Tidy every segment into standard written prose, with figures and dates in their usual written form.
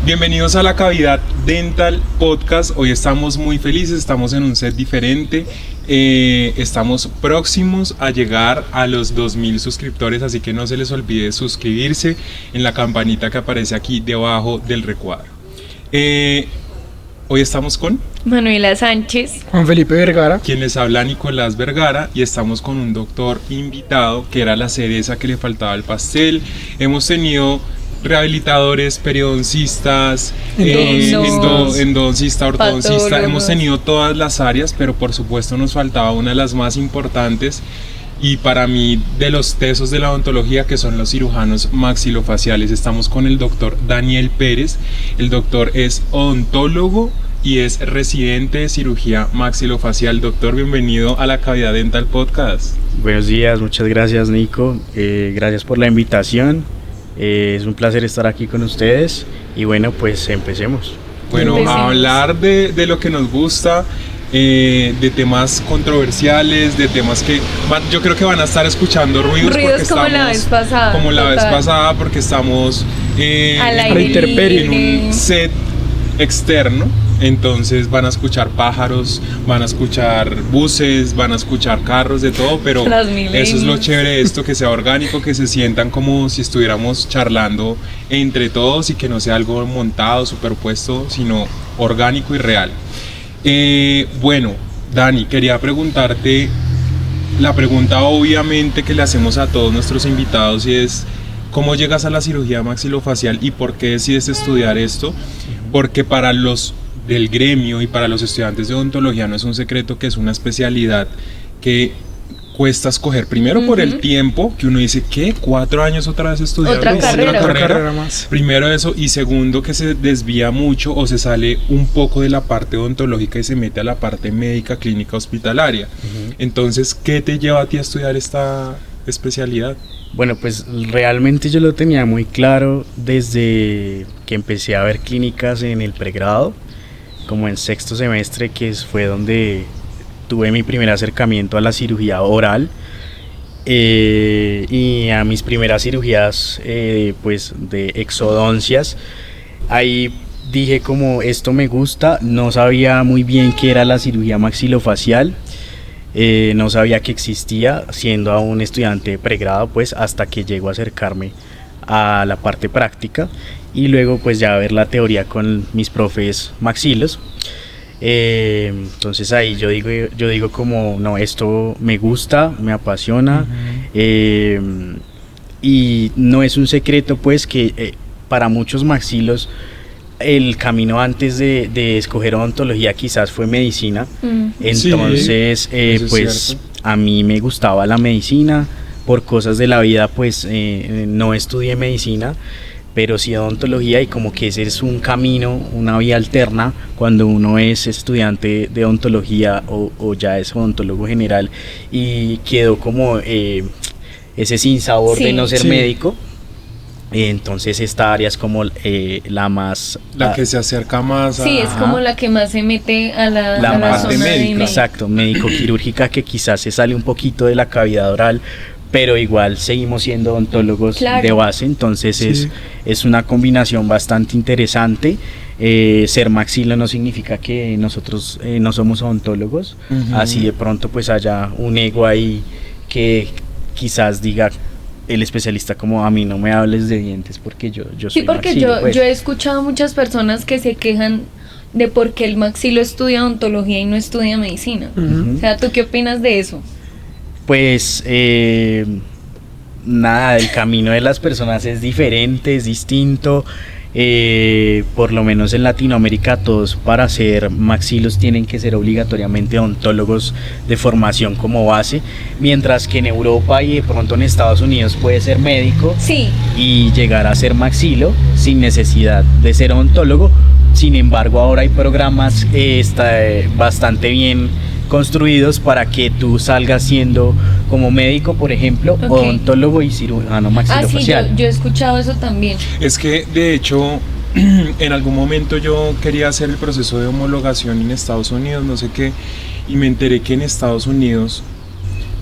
Bienvenidos a La Cavidad Dental Podcast. Hoy estamos muy felices, estamos en un set diferente. Estamos próximos a llegar a los 2000 suscriptores, así que no se les olvide suscribirse en la campanita que aparece aquí debajo del recuadro. Hoy estamos con Manuela Sánchez, Juan Felipe Vergara, quien les habla, Nicolás Vergara, y estamos con un doctor invitado que era la cereza que le faltaba al pastel. Hemos tenido rehabilitadores, periodoncistas, endodoncista, ortodoncista, patólogos. hemos tenido todas las áreas, pero por supuesto nos faltaba una de las más importantes y para mí de los tesos de la odontología, que son los cirujanos maxilofaciales. Estamos con el doctor Daniel Pérez. El doctor es odontólogo y es residente de cirugía maxilofacial. Doctor, bienvenido a La Cavidad Dental Podcast. Buenos días, muchas gracias, Nico, gracias por la invitación. Es un placer estar aquí con ustedes y bueno, pues empecemos. Bueno, a hablar de lo que nos gusta, de temas controversiales, de temas que yo creo que van a estar escuchando ruidos porque como estamos, la vez pasada. como la vez pasada, porque estamos Al aire en un libre. set externo. Entonces van a escuchar pájaros, van a escuchar buses, van a escuchar carros, de todo, pero eso es lo chévere de esto, que sea orgánico, que se sientan como si estuviéramos charlando entre todos y que no sea algo montado, superpuesto, sino orgánico y real. Bueno, Dani, quería preguntarte la pregunta obviamente que le hacemos a todos nuestros invitados, y es: ¿cómo llegas a la cirugía maxilofacial y por qué decides estudiar esto? Porque para los del gremio y para los estudiantes de odontología no es un secreto que es una especialidad que cuesta escoger, primero por el tiempo, que uno dice, ¿qué? 4 años otra vez estudiando Otra carrera más. Primero eso, y segundo que se desvía mucho o se sale un poco de la parte odontológica y se mete a la parte médica, clínica, hospitalaria. Entonces, ¿qué te lleva a ti a estudiar esta especialidad? Bueno, pues realmente yo lo tenía muy claro desde que empecé a ver clínicas en el pregrado, como en sexto semestre, que fue donde tuve mi primer acercamiento a la cirugía oral y a mis primeras cirugías pues de exodoncias. Ahí dije como esto me gusta, no sabía muy bien qué era la cirugía maxilofacial, no sabía que existía siendo aún estudiante de pregrado, pues hasta que llego a acercarme a la parte práctica y luego pues ya ver la teoría con mis profes maxilos. Entonces ahí yo digo como no, esto me gusta, me apasiona, y no es un secreto pues que para muchos maxilos el camino antes de escoger odontología quizás fue medicina. Entonces pues a mí me gustaba la medicina, por cosas de la vida pues no estudié medicina, pero sí odontología, y como que ese es un camino, una vía alterna cuando uno es estudiante de odontología o ya es odontólogo general y quedó como ese sinsabor de no ser médico. Entonces esta área es como la que se acerca más a... Sí, es como la que más se mete a la parte zona médica. Exacto, médico-quirúrgica, que quizás se sale un poquito de la cavidad oral, pero igual seguimos siendo odontólogos de base. Entonces es una combinación bastante interesante. Ser maxilo no significa que nosotros no somos odontólogos, así de pronto pues haya un ego ahí que quizás diga el especialista como a mí no me hables de dientes porque yo soy Sí, porque maxilo, pues. yo he escuchado muchas personas que se quejan de por qué el maxilo estudia odontología y no estudia medicina. O sea, ¿tú qué opinas de eso? Pues nada, el camino de las personas es diferente, es distinto. Por lo menos en Latinoamérica todos para ser maxilos tienen que ser obligatoriamente odontólogos de formación como base, mientras que en Europa y de pronto en Estados Unidos puede ser médico y llegar a ser maxilo sin necesidad de ser odontólogo. Sin embargo, ahora hay programas bastante bien construidos para que tú salgas siendo como médico, por ejemplo, odontólogo y cirujano maxilofacial. Sí, yo he escuchado eso también. Es que de hecho en algún momento yo quería hacer el proceso de homologación en Estados Unidos, no sé qué, y me enteré que en Estados Unidos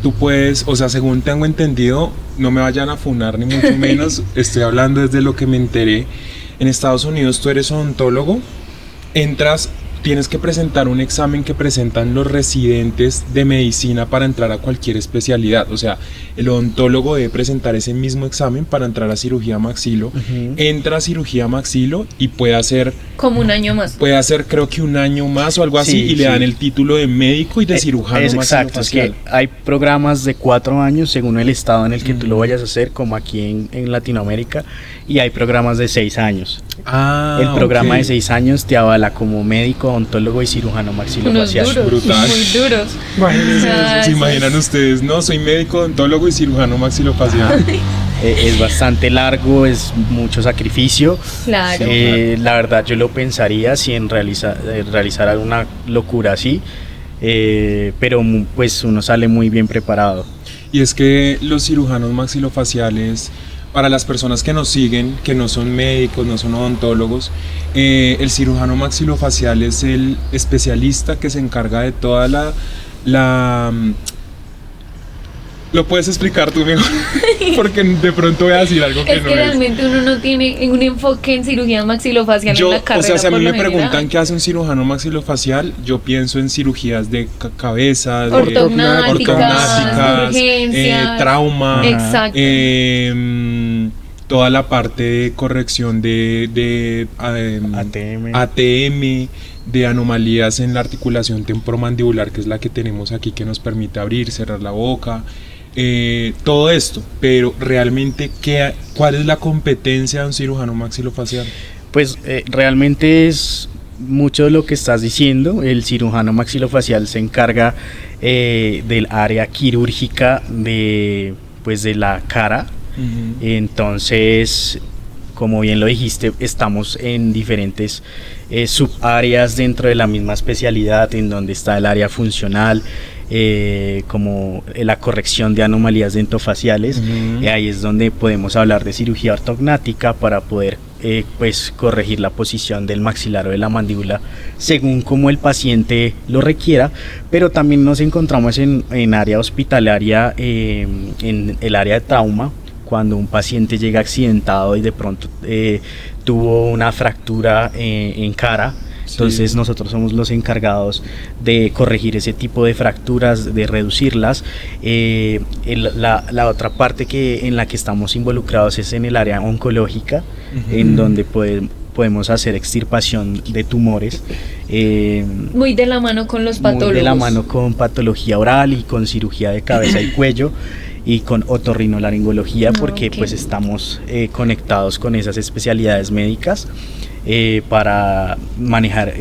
tú puedes, o sea, según tengo entendido, no me vayan a funar ni mucho menos, estoy hablando desde lo que me enteré, En Estados Unidos tú eres odontólogo, entras, tienes que presentar un examen que presentan los residentes de medicina para entrar a cualquier especialidad. O sea, el odontólogo debe presentar ese mismo examen para entrar a cirugía maxilo. Entra a cirugía maxilo y puede hacer... Como un año más. Puede hacer creo que un año más o algo así, y le dan el título de médico y de cirujano maxilofacial. Exacto, es que hay programas de 4 años según el estado en el que tú lo vayas a hacer, como aquí en Latinoamérica, y hay programas de 6 años. El programa de 6 años te avala como médico, odontólogo y cirujano maxilofacial. Unos duros, brutal. Muy duros. ¿Se imaginan ustedes? No, soy médico, odontólogo y cirujano maxilofacial. Es bastante largo, es mucho sacrificio. Claro. La verdad yo lo pensaría si en realizar alguna locura así, pero pues uno sale muy bien preparado. Y es que los cirujanos maxilofaciales, para las personas que nos siguen, que no son médicos, no son odontólogos, el cirujano maxilofacial es el especialista que se encarga de toda la lo puedes explicar tú mejor, porque de pronto voy a decir algo que no es. Es que realmente uno no tiene un enfoque en cirugía maxilofacial en la carrera. O sea, si a mí me general preguntan qué hace un cirujano maxilofacial, yo pienso en cirugías de cabeza, ortognáticas, urgencias, trauma, exacto. Toda la parte de corrección de ATM, de anomalías en la articulación temporomandibular, que es la que tenemos aquí, que nos permite abrir, cerrar la boca, todo esto. Pero realmente, ¿cuál es la competencia de un cirujano maxilofacial? Pues realmente es mucho de lo que estás diciendo. El cirujano maxilofacial se encarga del área quirúrgica de la cara. Entonces, como bien lo dijiste, estamos en diferentes subáreas dentro de la misma especialidad, en donde está el área funcional, como la corrección de anomalías dentofaciales. Ahí es donde podemos hablar de cirugía ortognática para poder pues corregir la posición del maxilar o de la mandíbula según como el paciente lo requiera, pero también nos encontramos en área hospitalaria, en el área de trauma, cuando un paciente llega accidentado y de pronto tuvo una fractura en cara. Entonces nosotros somos los encargados de corregir ese tipo de fracturas, de reducirlas. La otra parte en la que estamos involucrados es en el área oncológica, en donde podemos hacer extirpación de tumores. Muy de la mano con los patólogos. Muy de la mano con patología oral y con cirugía de cabeza y cuello, y con otorrinolaringología, porque pues estamos conectados con esas especialidades médicas para manejar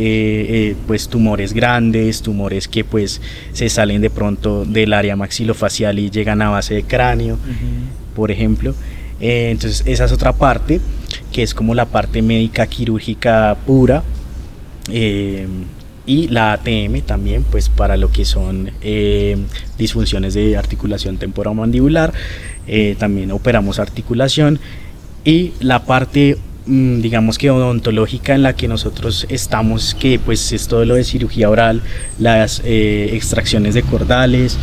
pues tumores grandes, tumores que pues se salen de pronto del área maxilofacial y llegan a base de cráneo, por ejemplo. Entonces esa es otra parte, que es como la parte médica quirúrgica pura. Y la ATM también, pues para lo que son disfunciones de articulación temporomandibular, también operamos articulación. Y la parte digamos que odontológica en la que nosotros estamos, que pues es todo lo de cirugía oral, las extracciones de cordales,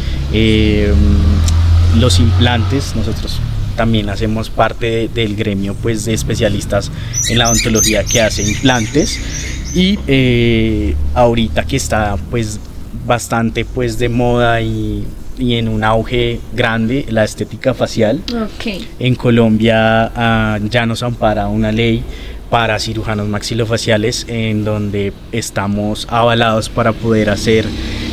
los implantes. Nosotros también hacemos parte del gremio pues de especialistas en la odontología que hace implantes. Y ahorita que está pues bastante pues de moda y en un auge grande la estética facial. En Colombia ya nos ampara una ley para cirujanos maxilofaciales, en donde estamos avalados para poder hacer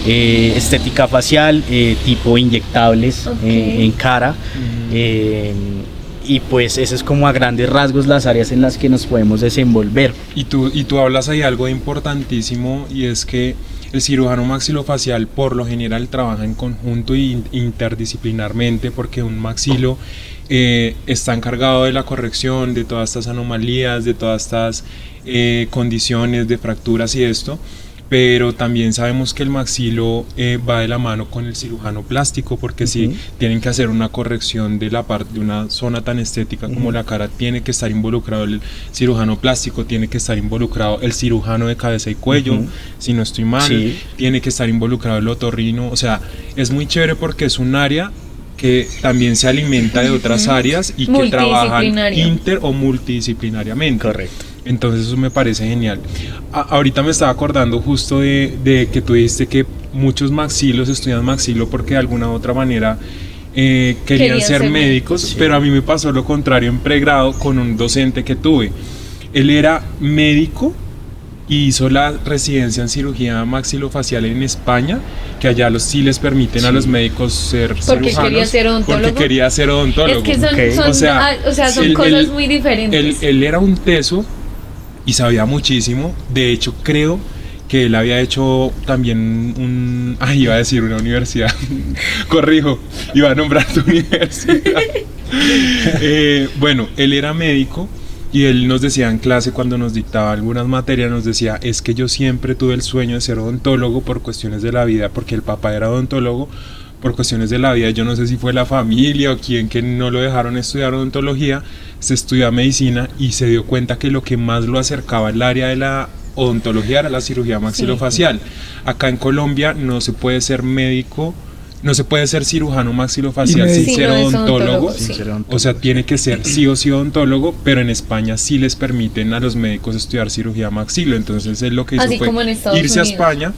estética facial tipo inyectables en cara. Y pues eso es como a grandes rasgos las áreas en las que nos podemos desenvolver. Y tú hablas ahí algo importantísimo, y es que el cirujano maxilofacial por lo general trabaja en conjunto e interdisciplinarmente, porque un maxilo está encargado de la corrección de todas estas anomalías, de todas estas condiciones de fracturas y esto. Pero también sabemos que el maxilo va de la mano con el cirujano plástico, porque si tienen que hacer una corrección de la parte de una zona tan estética como la cara, tiene que estar involucrado el cirujano plástico, tiene que estar involucrado el cirujano de cabeza y cuello, si no estoy mal, tiene que estar involucrado el otorrino. O sea, es muy chévere porque es un área que también se alimenta de otras áreas y que trabajan inter o multidisciplinariamente. Correcto. Entonces eso me parece genial. Ahorita me estaba acordando justo de que tú dijiste que muchos maxilos estudian maxilo porque de alguna u otra manera querían ser médicos, sí. Pero a mí me pasó lo contrario en pregrado con un docente que tuve. Él era médico y hizo la residencia en cirugía maxilofacial en España, que allá sí les permiten a los médicos ser porque cirujanos. Quería ser odontólogo. Porque quería ser odontólogo. Es que son cosas muy diferentes. Él era un teso y sabía muchísimo. De hecho, creo que él había hecho también iba a decir una universidad. Corrijo, iba a nombrar tu universidad. Bueno, él era médico. Y él nos decía en clase, cuando nos dictaba algunas materias, nos decía, es que yo siempre tuve el sueño de ser odontólogo por cuestiones de la vida, porque el papá era odontólogo, por cuestiones de la vida. Yo no sé si fue la familia o quién que no lo dejaron estudiar odontología, se estudió medicina y se dio cuenta que lo que más lo acercaba al área de la odontología era la cirugía maxilofacial. Sí. Acá en Colombia no se puede ser médico, no se puede ser cirujano maxilofacial sin ser odontólogo, o sea, tiene que ser sí o sí odontólogo, pero en España sí les permiten a los médicos estudiar cirugía maxilo, entonces él lo que hizo fue irse a España.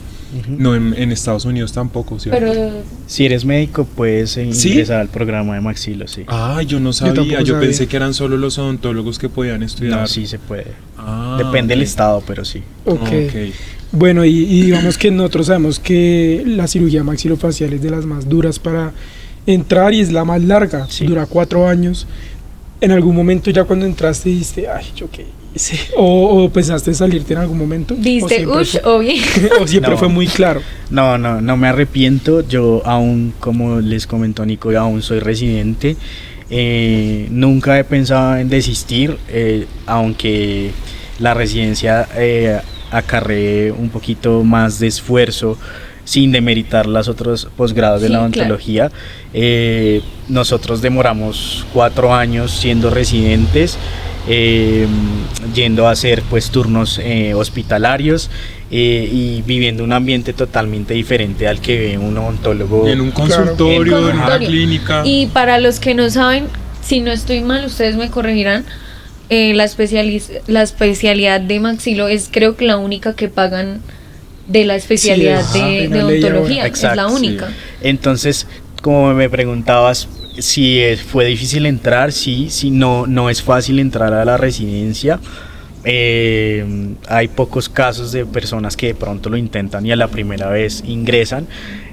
No, en Estados Unidos tampoco, ¿cierto? Pero si eres médico puedes ingresar al programa de maxilo, sí. Yo no sabía, yo pensé que eran solo los odontólogos que podían estudiar. No, sí se puede. Depende del estado, pero sí. Okay. Bueno, y digamos que nosotros sabemos que la cirugía maxilofacial es de las más duras para entrar y es la más larga, sí. Dura 4 años. En algún momento ya cuando entraste dijiste, ¿yo qué hice? ¿O pensaste en salirte en algún momento? ¿Diste o bien? ¿O siempre fue muy claro? No me arrepiento. Yo aún, como les comentó Nico, aún soy residente. Nunca he pensado en desistir, aunque la residencia acarreé un poquito más de esfuerzo, sin demeritar los otros posgrados de la odontología. Claro. Nosotros demoramos 4 años siendo residentes, yendo a hacer pues turnos hospitalarios y viviendo un ambiente totalmente diferente al que ve un odontólogo en un consultorio, en una clínica. Y para los que no saben, si no estoy mal, ustedes me corregirán, la especialidad de maxilo es creo que la única que pagan de la especialidad de odontología. Exacto, es la única. Sí. Entonces, como me preguntabas si fue difícil entrar, sí, no es fácil entrar a la residencia. Hay pocos casos de personas que de pronto lo intentan y a la primera vez ingresan.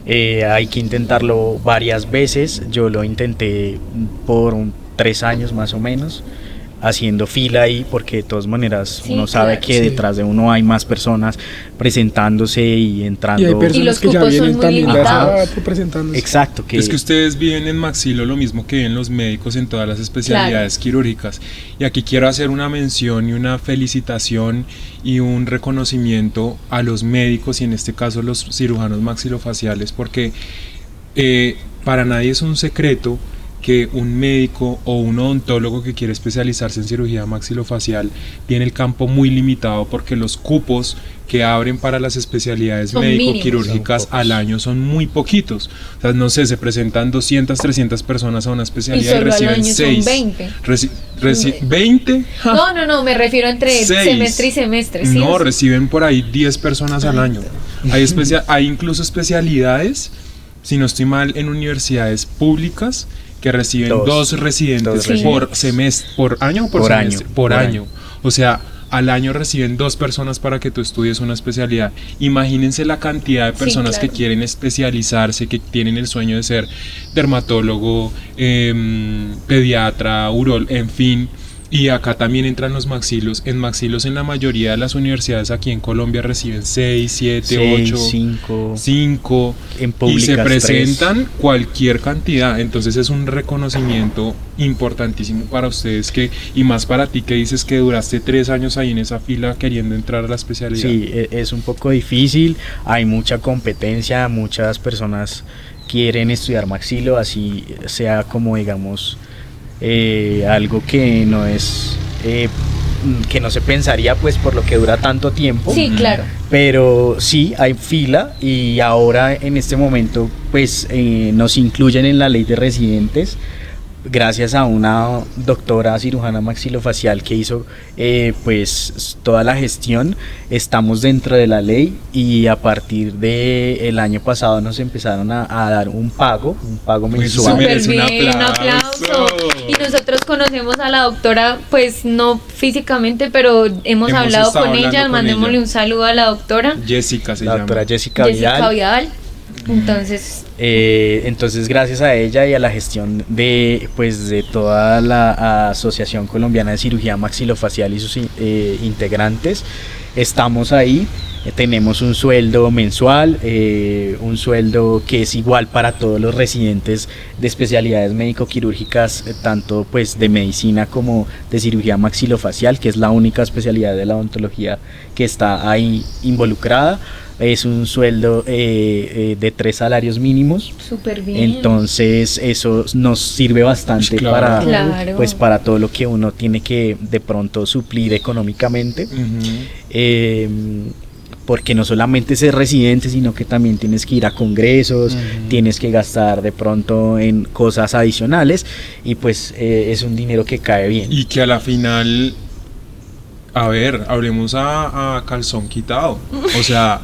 Hay que intentarlo varias veces. Yo lo intenté por 3 años más o menos, haciendo fila ahí, porque de todas maneras uno sabe que detrás de uno hay más personas presentándose y entrando. Y hay personas los que cupos ya vienen son muy también limitados. Presentándose. Exacto. Es que ustedes viven en maxilo lo mismo que ven los médicos en todas las especialidades quirúrgicas. Y aquí quiero hacer una mención y una felicitación y un reconocimiento a los médicos y en este caso los cirujanos maxilofaciales, porque para nadie es un secreto que un médico o un odontólogo que quiere especializarse en cirugía maxilofacial tiene el campo muy limitado, porque los cupos que abren para las especialidades médico-quirúrgicas al año son muy poquitos. O sea, no sé, se presentan 200, 300 personas a una especialidad y reciben 6. Son 20. ¿20? No, me refiero entre 6. Semestre y semestre. ¿Sí? No, reciben por ahí 10 personas al año. Hay incluso especialidades, si no estoy mal, en universidades públicas que reciben 2 residentes por semestre, por año o por semestre, por año. O sea, al año reciben 2 personas para que tú estudies una especialidad. Imagínense la cantidad de personas que quieren especializarse, que tienen el sueño de ser dermatólogo, pediatra, urólogo, en fin. Y acá también entran los maxilos. En maxilos, en la mayoría de las universidades aquí en Colombia reciben 6, 7, 8, 5 en públicas, y se presentan 3. Cualquier cantidad. Entonces es un reconocimiento importantísimo para ustedes, y más para ti que dices que duraste 3 años ahí en esa fila queriendo entrar a la especialidad. Sí, es un poco difícil, hay mucha competencia, muchas personas quieren estudiar maxilo, así sea como digamos algo que no es que no se pensaría pues por lo que dura tanto tiempo. Sí, claro. Pero sí hay fila y ahora en este momento pues nos incluyen en la ley de residentes gracias a una doctora cirujana maxilofacial que hizo pues toda la gestión, estamos dentro de la ley, y a partir del año pasado nos empezaron a dar un pago mensual. Súper bien, un aplauso. Y nosotros conocemos a la doctora, pues no físicamente, pero hemos hablado con ella. Mandémosle un saludo a la doctora Jessica, la doctora Jessica Vidal. Entonces gracias a ella y a la gestión de toda la Asociación Colombiana de Cirugía Maxilofacial y sus integrantes, estamos ahí. Tenemos un sueldo mensual, un sueldo que es igual para todos los residentes de especialidades médico-quirúrgicas, tanto pues de medicina como de cirugía maxilofacial, que es la única especialidad de la odontología que está ahí involucrada. Es un sueldo de 3 salarios mínimos. Súper bien. Entonces eso nos sirve bastante para todo lo que uno tiene que de pronto suplir económicamente. Porque no solamente ser residente, sino que también tienes que ir a congresos, tienes que gastar de pronto en cosas adicionales, y pues es un dinero que cae bien. Y que a la final, a ver, hablemos a calzón quitado. O sea,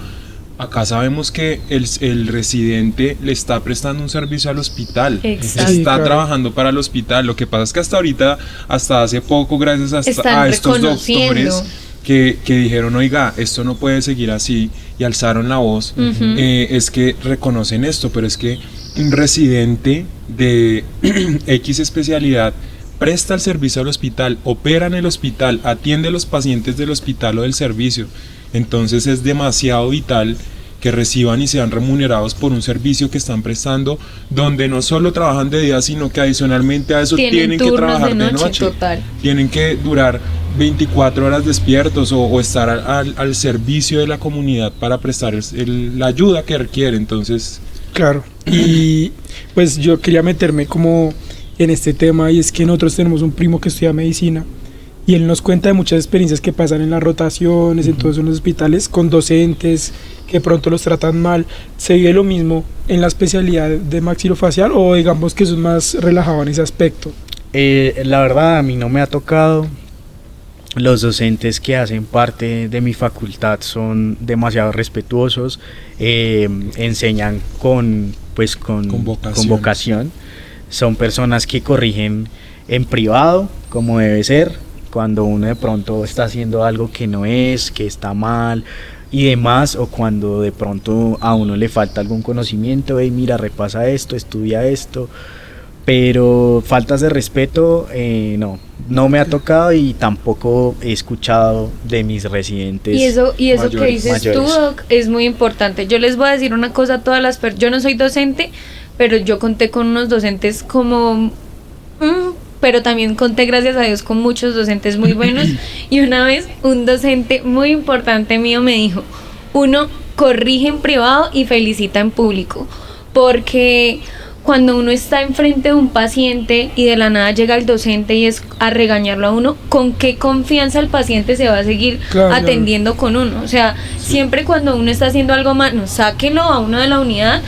acá sabemos que el residente le está prestando un servicio al hospital. Exacto. Está trabajando para el hospital. Lo que pasa es que hasta ahorita, hasta hace poco, gracias a estos doctores que dijeron, oiga, esto no puede seguir así, y alzaron la voz, es que reconocen esto, pero es que un residente de X especialidad presta el servicio al hospital, opera en el hospital, atiende a los pacientes del hospital o del servicio. Entonces es demasiado vital que reciban y sean remunerados por un servicio que están prestando, donde no solo trabajan de día, sino que adicionalmente a eso tienen que trabajar de noche. Total. Tienen que durar 24 horas despiertos o estar al servicio de la comunidad para prestar la ayuda que requiere. Entonces, claro. Y pues yo quería meterme como en este tema, y es que nosotros tenemos un primo que estudia medicina, y él nos cuenta de muchas experiencias que pasan en las rotaciones, en todos los hospitales, con docentes que pronto los tratan mal. ¿Se vive lo mismo en la especialidad de maxilofacial, o digamos que eso es más relajado en ese aspecto? La verdad, a mí no me ha tocado. Los docentes que hacen parte de mi facultad son demasiado respetuosos, enseñan con vocación. Son personas que corrigen en privado, como debe ser, cuando uno de pronto está haciendo algo que no es, que está mal y demás, o cuando de pronto a uno le falta algún conocimiento, mira, repasa esto, estudia esto. Pero faltas de respeto, no me ha tocado, y tampoco he escuchado de mis residentes. Y eso mayores, que dices mayores. Tú, Doc, es muy importante. Yo les voy a decir una cosa a todas las personas. Yo no soy docente, pero yo conté con unos docentes pero también conté, gracias a Dios, con muchos docentes muy buenos. Y una vez un docente muy importante mío me dijo: uno corrige en privado y felicita en público, porque cuando uno está enfrente de un paciente y de la nada llega el docente y es a regañarlo a uno, ¿con qué confianza el paciente se va a seguir atendiendo con uno? O sea, siempre cuando uno está haciendo algo mal, sáquelo a uno de la unidad,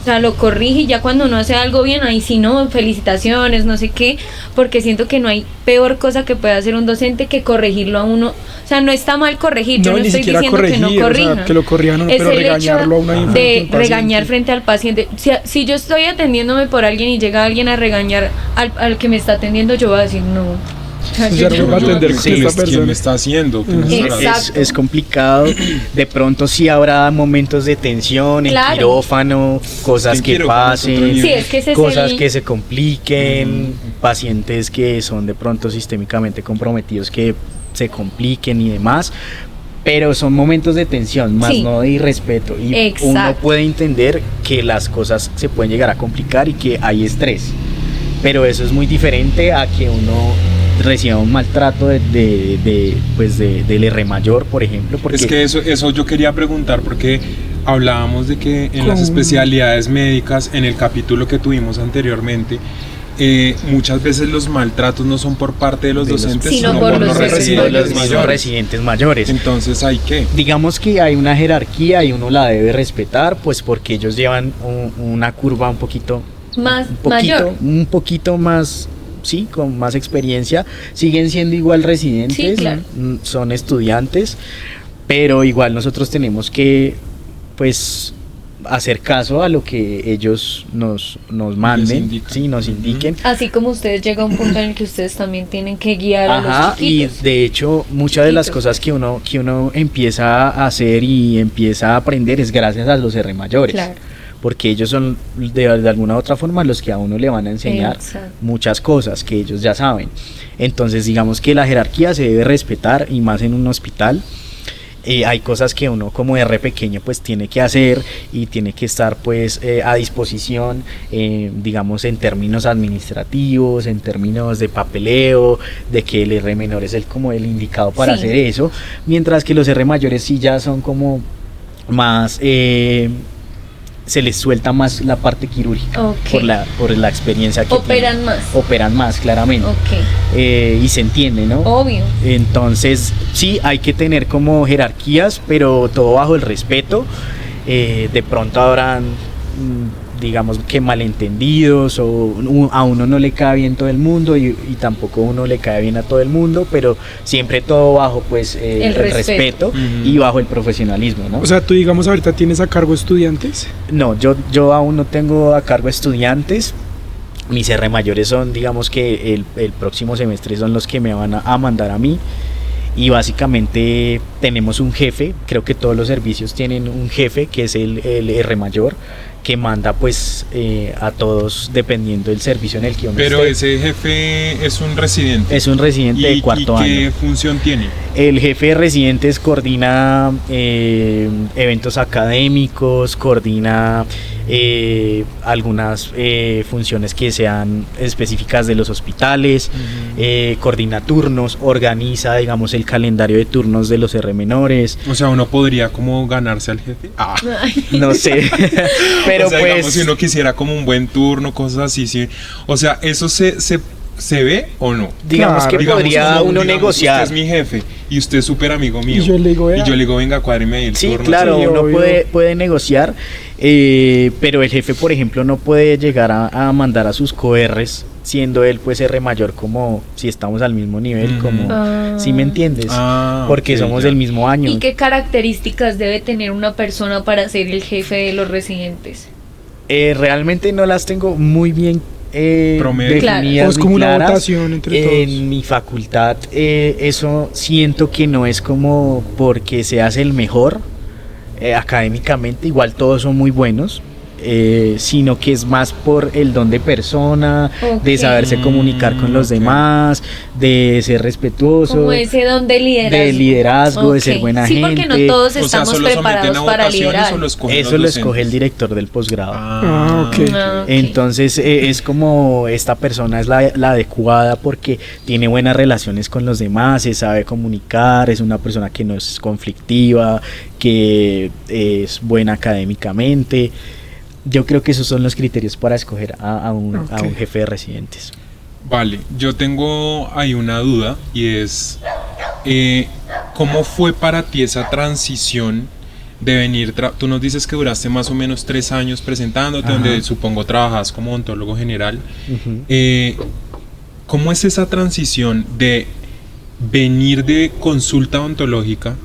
o sea, lo corrige, y ya cuando uno hace algo bien, ahí sí no, felicitaciones, no sé qué, porque siento que no hay peor cosa que pueda hacer un docente que corregirlo a uno. O sea, no está mal corregir, yo no estoy diciendo que no corrija, o sea, que lo corrijan, es pero el regañarlo hecho a una de regañar frente al paciente. Si yo estoy atendiéndome por alguien y llega alguien a regañar al que me está atendiendo, yo voy a decir no. ¿Quién me está haciendo? Es complicado. De pronto sí habrá momentos de tensión, en quirófano, cosas que pasen, cosas que se compliquen, pacientes que son de pronto sistémicamente comprometidos que se compliquen y demás. Pero son momentos de tensión, más no de irrespeto. Y uno puede entender que las cosas se pueden llegar a complicar y que hay estrés. Pero eso es muy diferente a que uno reciba un maltrato del R mayor, por ejemplo. Porque es que eso yo quería preguntar, porque hablábamos de que en las especialidades médicas, en el capítulo que tuvimos anteriormente, muchas veces los maltratos no son por parte de los docentes, sino por los residentes mayores. Entonces, ¿hay qué? Digamos que hay una jerarquía y uno la debe respetar, pues porque ellos llevan una curva un poquito mayor. Un poquito más, sí, con más experiencia. Siguen siendo igual residentes, sí, claro. Son estudiantes, pero igual nosotros tenemos que, pues, hacer caso a lo que ellos nos manden, sí, nos indiquen. Así como ustedes llegan a un punto en el que ustedes también tienen que guiar a los chiquitos. Y de hecho muchas de las cosas que uno empieza a hacer y empieza a aprender es gracias a los R mayores. Claro. Porque ellos son de alguna u otra forma los que a uno le van a enseñar muchas cosas que ellos ya saben. Entonces digamos que la jerarquía se debe respetar, y más en un hospital. Hay cosas que uno como R pequeño pues tiene que hacer y tiene que estar pues a disposición, digamos en términos administrativos, en términos de papeleo, de que el R menor es como el indicado para hacer eso, mientras que los R mayores sí ya son como más... se les suelta más la parte quirúrgica por la experiencia que operan más claramente, y se entiende, ¿no? Obvio. Entonces sí hay que tener como jerarquías, pero todo bajo el respeto. De pronto habrán digamos que malentendidos, o a uno no le cae bien todo el mundo y tampoco uno le cae bien a todo el mundo, pero siempre todo bajo pues el respeto y bajo el profesionalismo, ¿no? O sea, tú digamos ahorita tienes a cargo estudiantes. No, yo aún no tengo a cargo estudiantes. Mis R mayores son, digamos que el próximo semestre son los que me van a mandar a mí. Y básicamente tenemos un jefe, creo que todos los servicios tienen un jefe que es el R mayor, que manda pues a todos dependiendo del servicio en el que uno esté. Pero ese jefe es un residente. Es un residente de cuarto año. ¿Y qué función tiene? El jefe de residentes coordina eventos académicos, coordina algunas funciones que sean específicas de los hospitales, coordina turnos, organiza, digamos, el calendario de turnos de los R menores. O sea, ¿uno podría como ganarse al jefe? No sé, pero o sea, pues... digamos, si uno quisiera como un buen turno, cosas así, sí. O sea, ¿eso se ve o no? Digamos que podría uno negociar. Usted es mi jefe y usted es súper amigo mío. Y yo le digo, venga, cuádreme el turno. Sí, claro, uno puede negociar, pero el jefe, por ejemplo, no puede llegar a mandar a sus coRs, siendo él pues R mayor, como si estamos al mismo nivel, como, ¿sí me entiendes? Porque somos del mismo año. ¿Y qué características debe tener una persona para ser el jefe de los residentes? Realmente no las tengo muy bien definidas, es como una votación entre todos. En mi facultad eso siento que no es como porque seas el mejor académicamente, igual todos son muy buenos, sino que es más por el don de persona, de saberse comunicar con los demás, de ser respetuoso, como ese don de liderazgo, de ser buena gente. Sí, porque no todos estamos preparados para liderar. Eso lo escoge el director del posgrado. Okay. Entonces es como esta persona es la adecuada porque tiene buenas relaciones con los demás, se sabe comunicar, es una persona que no es conflictiva, que es buena académicamente. Yo creo que esos son los criterios para escoger a un jefe de residentes. Vale, yo tengo ahí una duda y es ¿cómo fue para ti esa transición de venir? Tú nos dices que duraste más o menos 3 años presentándote, donde supongo trabajas como odontólogo general. ¿Cómo es esa transición de venir de consulta odontológica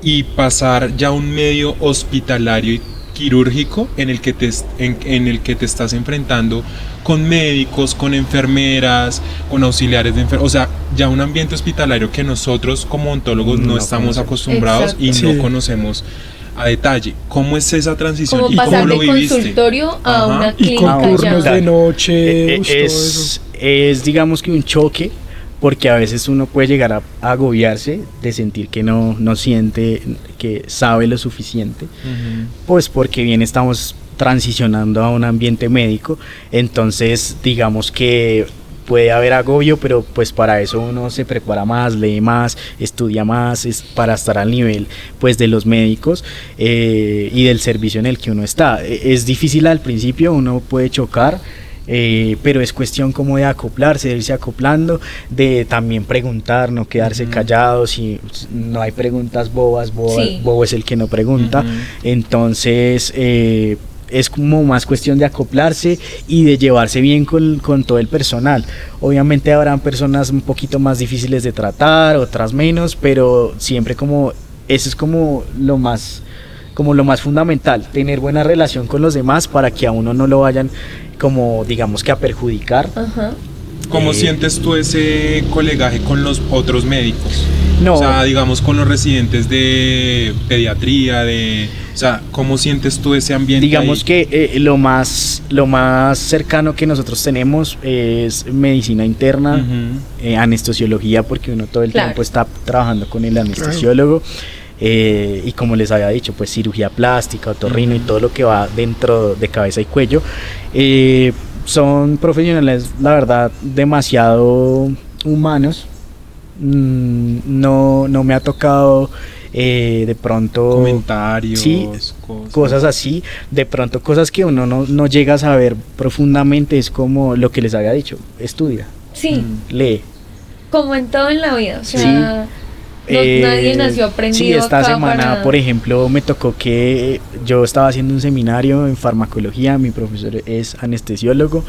y pasar ya a un medio hospitalario y quirúrgico en el que te estás enfrentando con médicos, con enfermeras, con auxiliares de enfermeras, o sea, ya un ambiente hospitalario que nosotros como odontólogos no estamos acostumbrados y no conocemos a detalle? ¿Cómo es esa transición? ¿Cómo pasar de consultorio a una clínica? Y con turnos de noche, es digamos que un choque, porque a veces uno puede llegar a agobiarse de sentir que no siente que sabe lo suficiente, pues porque bien estamos transicionando a un ambiente médico, entonces digamos que puede haber agobio, pero pues para eso uno se prepara más, lee más, estudia más, es para estar al nivel pues de los médicos y del servicio en el que uno está. Es difícil al principio, uno puede chocar, pero es cuestión como de acoplarse, de irse acoplando, de también preguntar, no quedarse callado. Si no hay preguntas bobas, bobo es el que no pregunta. Entonces es como más cuestión de acoplarse y de llevarse bien con todo el personal. Obviamente habrán personas un poquito más difíciles de tratar, otras menos, pero siempre como eso es como lo más fundamental, tener buena relación con los demás para que a uno no lo vayan como digamos que a perjudicar. Ajá. ¿Cómo sientes tú ese colegaje con los otros médicos? No. O sea, digamos con los residentes de pediatría, o sea, ¿cómo sientes tú ese ambiente? Digamos ahí? que lo más cercano que nosotros tenemos es medicina interna, anestesiología, porque uno todo el tiempo está trabajando con el anestesiólogo. Y como les había dicho, pues cirugía plástica, otorrino y todo lo que va dentro de cabeza y cuello. Son profesionales, la verdad, demasiado humanos. No me ha tocado de pronto comentarios, sí, cosas así, de pronto cosas que uno no llega a saber profundamente. Es como lo que les había dicho, estudia, Sí, lee. como en todo en la vida, o sea, Sí. nadie nació aprendido. Sí, esta acá semana, para... por ejemplo, me tocó que yo estaba haciendo un seminario en farmacología, mi profesor es anestesiólogo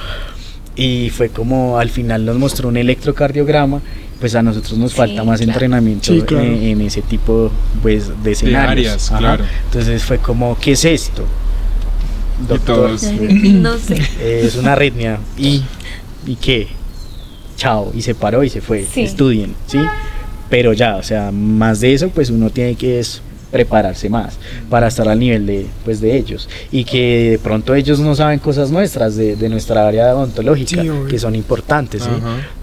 y fue como al final nos mostró un electrocardiograma, pues a nosotros nos falta más entrenamiento en ese tipo pues de escenarios. De áreas, claro. Entonces fue como, ¿qué es esto? Doctor, no sé. es una arritmia. ¿Y qué? Chao, y se paró y se fue. Sí. Estudien, ¿sí? Pero ya, o sea, más de eso, pues uno tiene que prepararse más para estar al nivel de ellos, y que de pronto ellos no saben cosas nuestras de nuestra área odontológica, que son importantes, ¿sí?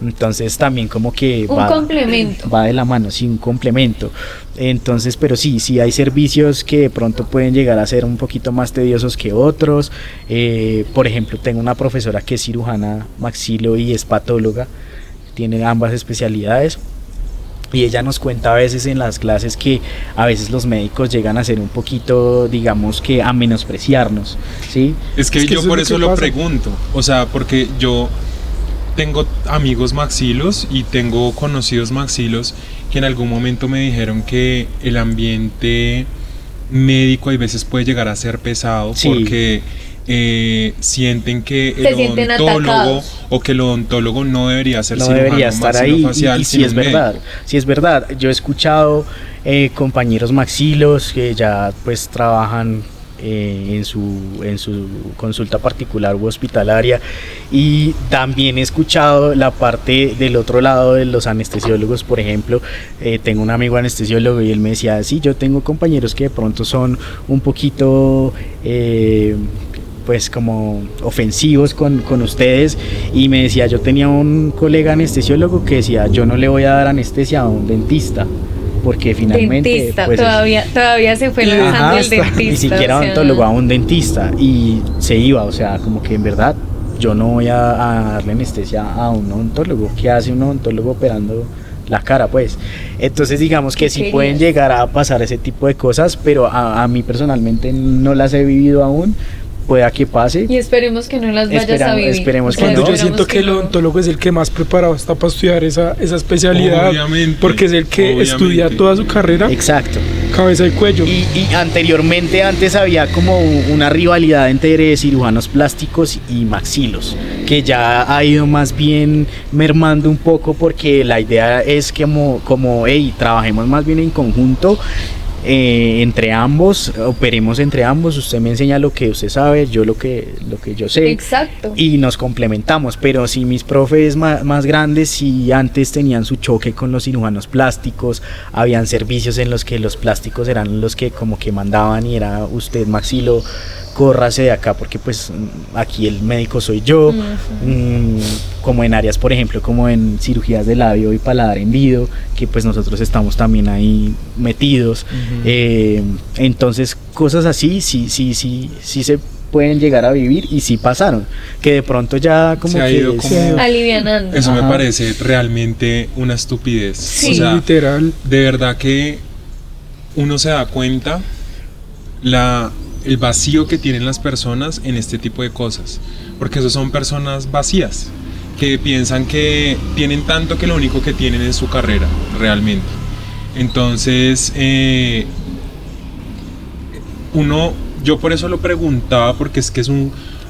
Entonces también como que va de la mano, sí, un complemento. Entonces, pero sí hay servicios que de pronto pueden llegar a ser un poquito más tediosos que otros. Por ejemplo, tengo una profesora que es cirujana maxilo y es patóloga, tiene ambas especialidades. Y ella nos cuenta a veces en las clases que a veces los médicos llegan a ser un poquito, digamos que a menospreciarnos, ¿sí? Es que yo por eso lo pregunto, o sea, porque yo tengo amigos maxilos y tengo conocidos maxilos que en algún momento me dijeron que el ambiente médico a veces puede llegar a ser pesado, porque sienten que el odontólogo o que el odontólogo no debería ser cirujano maxilofacial, y sí es verdad. Yo he escuchado compañeros maxilos que ya pues trabajan en su consulta particular u hospitalaria, y también he escuchado la parte del otro lado de los anestesiólogos. Por ejemplo, tengo un amigo anestesiólogo y él me decía, sí, yo tengo compañeros que de pronto son un poquito pues como ofensivos con ustedes, y me decía, yo tenía un colega anestesiólogo que decía, yo no le voy a dar anestesia a un dentista, porque finalmente dentista, pues, todavía se fue lanzando el dentista, ni siquiera odontólogo, a un dentista, y se iba, o sea, como que en verdad yo no voy a darle anestesia a un odontólogo. ¿Qué hace un odontólogo operando la cara, pues? Entonces digamos que sí pueden llegar a pasar ese tipo de cosas, pero a mí personalmente no las he vivido aún. Pueda que pase. Y esperemos que no las vayas a vivir. Esperemos que no. Yo siento que el odontólogo es el que más preparado está para estudiar esa especialidad. Obviamente, porque es el que estudia toda su carrera. Exacto. Cabeza y cuello. Y antes había como una rivalidad entre cirujanos plásticos y maxilos, que ya ha ido más bien mermando un poco, porque la idea es que como trabajemos más bien en conjunto. Entre ambos, operemos entre ambos, usted me enseña lo que usted sabe, yo lo que yo sé. Exacto. Y nos complementamos. Pero si mis profes más grandes, si antes tenían su choque con los cirujanos plásticos, habían servicios en los que los plásticos eran los que como que mandaban, y era usted maxilo, córrase de acá porque pues aquí el médico soy yo. Como en áreas, por ejemplo, como en cirugías de labio y paladar hendido, que pues nosotros estamos también ahí metidos. Entonces cosas así sí se pueden llegar a vivir, y sí pasaron, que de pronto ya como se alivianando. Eso me parece realmente una estupidez. Sí. O sea, literal. De verdad que uno se da cuenta el vacío que tienen las personas en este tipo de cosas, porque esos son personas vacías que piensan que tienen tanto que lo único que tienen es su carrera realmente. Entonces uno yo por eso lo preguntaba, porque es que